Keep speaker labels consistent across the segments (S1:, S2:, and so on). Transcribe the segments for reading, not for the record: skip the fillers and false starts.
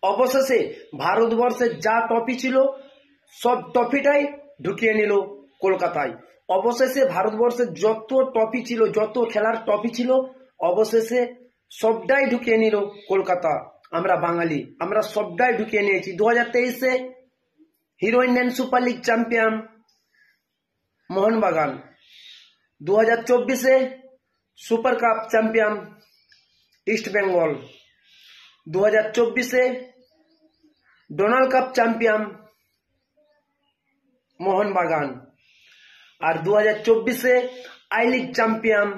S1: অবশেষে ভারতবর্ষের যা ট্রফি ছিল সব ট্রফিটাই ঢুকিয়ে নিল কলকাতায়। অবশেষে ভারতবর্ষের যত ট্রফি ছিল, যত খেলার ট্রফি ছিল, অবশেষে সবটাই ঢুকিয়ে নিল কলকাতা। আমরা বাঙালি, আমরা সবটাই ঢুকিয়ে নিয়েছি। 2023-এ hero Indian super league champion Mohun Bagan, 2024-এ super cup champion East Bengal, 2024-এ ডোনাল্ড কাপ চ্যাম্পিয়ন মোহনবাগান, আর 2024-এ I league champion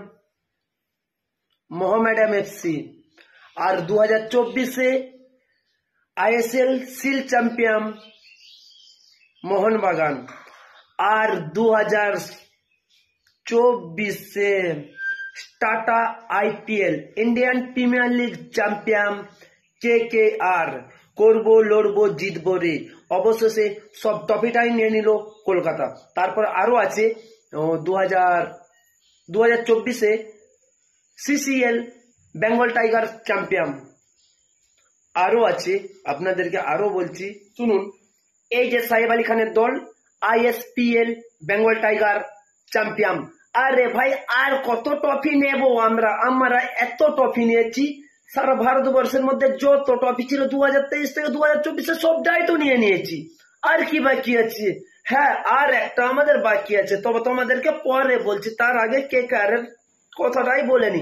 S1: Mohammedan FC, আর 2024-এ আইএসএল সিল চ্যাম্পিয়ন মোহনবাগান, আর 2024-এ Tata IPL Indian premier league champion KKR. করবো, লড়বো, জিতবো রে। অবশেষে সব ট্রফিটাই নিয়ে নিল কলকাতা। তারপর আরো আছে 2024-এ সিসিএল বেঙ্গল টাইগার চ্যাম্পিয়ন। আরো আছে, আপনাদেরকে আরো বলছি, শুনুন। এই যে সাহেব আলী খানের দল আইএসপিএল বেঙ্গল টাইগার চ্যাম্পিয়ন। আরে ভাই, আর কত ট্রফি নেব আমরা এত ট্রফি নিয়েছি। সারা ভারতবর্ষের মধ্যে যত ট্রফি ছিল 2023 থেকে 2024-এ সবটাই তো নিয়ে নিয়েছি। আর কি বাকি আছে? হ্যাঁ, আর একটা আমাদের বাকি আছে, তবে তোমাদেরকে পরে বলছি। তার আগে কেকেআরের কথাটাই বলে নি।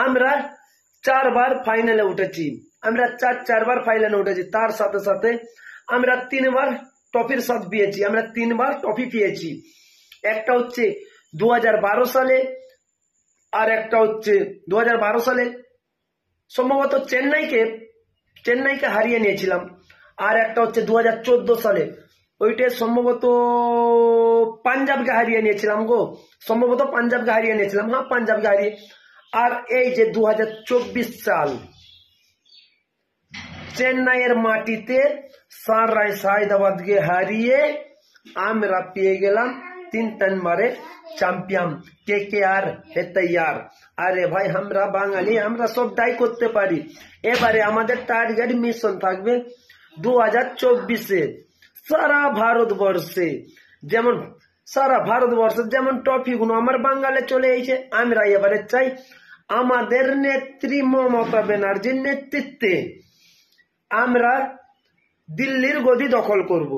S1: আমরা 4বার ফাইনালে উঠেছি, আমরা চারবার ফাইনালে উঠেছি। তার সাথে সাথে আমরা 3বার ট্রফির স্বাদ পেয়েছি, আমরা 3বার ট্রফি পেয়েছি। একটা হচ্ছে 2012 সালে, আর একটা হচ্ছে 2012 সালে সম্ভবত চেন্নাইকে হারিয়ে নিয়েছিলাম। আর একটা হচ্ছে 2014 সালে, ওইটা সম্ভবত পাঞ্জাবকে হারিয়ে নিয়েছিলাম গো, সম্ভবত পাঞ্জাবকে হারিয়ে নিয়েছিলাম, হ্যাঁ পাঞ্জাবকে হারিয়ে। আর এই যে 2024 সাল চেন্নাইয়ের মাটিতে সানরাইজ হায়দ্রাবাদকে হারিয়ে আমরা পেয়ে গেলাম 3 চ্যাম্পিয়ন কেকেআর হে তৈয়ার। আরে ভাই, আমরা বাঙালি, আমরা সবটাই করতে পারি। এবারে আমাদের টার্গেট মিশন থাকবে 2024-এ সারা ভারতবর্ষে যেমন ট্রফি গুলো আমার বাঙালি চলে এসেছে, আমরা এবারে চাই আমাদের নেত্রী মমতা ব্যানার্জির নেতৃত্বে আমরা দিল্লির গদি দখল করব।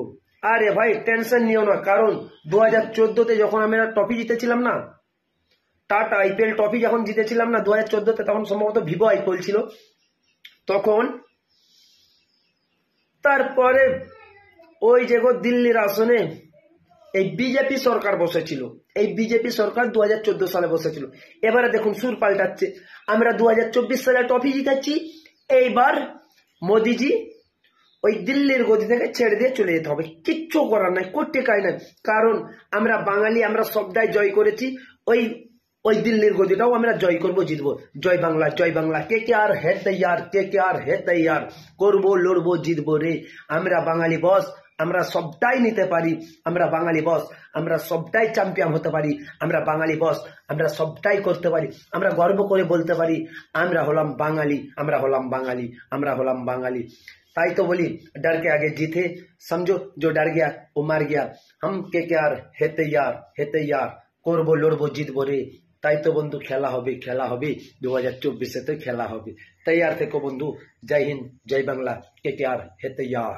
S1: আরে ভাই, টেনশন নিও না, কারণ 2014-তে যখন আমরা ট্রফি জিতেছিলাম না, টাটা আইপিএল ট্রফি যখন জিতেছিলাম না 2014-তে, তখন সম্ভবত ভিভো আইপিএল ছিল তখন। তারপরে ওই যে দিল্লির আসনে এই বিজেপি সরকার বসেছিল, এই বিজেপি সরকার 2014 সালে বসেছিল। এবারে দেখুন সুর পাল্টাচ্ছে, আমরা 2024 সালে ট্রফি জিতেছি। এইবার মোদিজি ওই দিল্লির গদি থেকে ছেড়ে দিয়ে চলে যেতে হবে, কিচ্ছু করার নাই, কোটি কাই নাই। কারণ আমরা বাঙালি, আমরা সবটাই জয় করেছি। ওই দিল্লির গদিটাও আমরা জয় করবো, জিতবো। জয় বাংলা, জয় বাংলা। কেকেআর হে তৈয়ার, কেকেআর হে তৈয়ার। করবো, লড়বো, জিতবো রে। আমরা বাঙালি বস, আমরা সবটাই নিতে পারি। আমরা বাঙালি বস, আমরা সবটাই চ্যাম্পিয়ন হতে পারি। আমরা বাঙালি বস, আমরা সবটাই করতে পারি। আমরা গর্ব করে বলতে পারি আমরা হলাম বাঙালি, আমরা হলাম বাঙালি, আমরা হলাম বাঙালি। ताई तो बोली, डर के आगे जीते, समझो जो डर गया वो मर गया। हम केकेआर हे तैयार, করবো, লড়বো, জিতবো রে। তাই তো বন্ধু, খেলা হবে 2024-এ তো খেলা হবে। তৈয়ার থেকো বন্ধু। জয় হিন্দ, জয় বাংলা। কেকেআর হে তৈয়ার।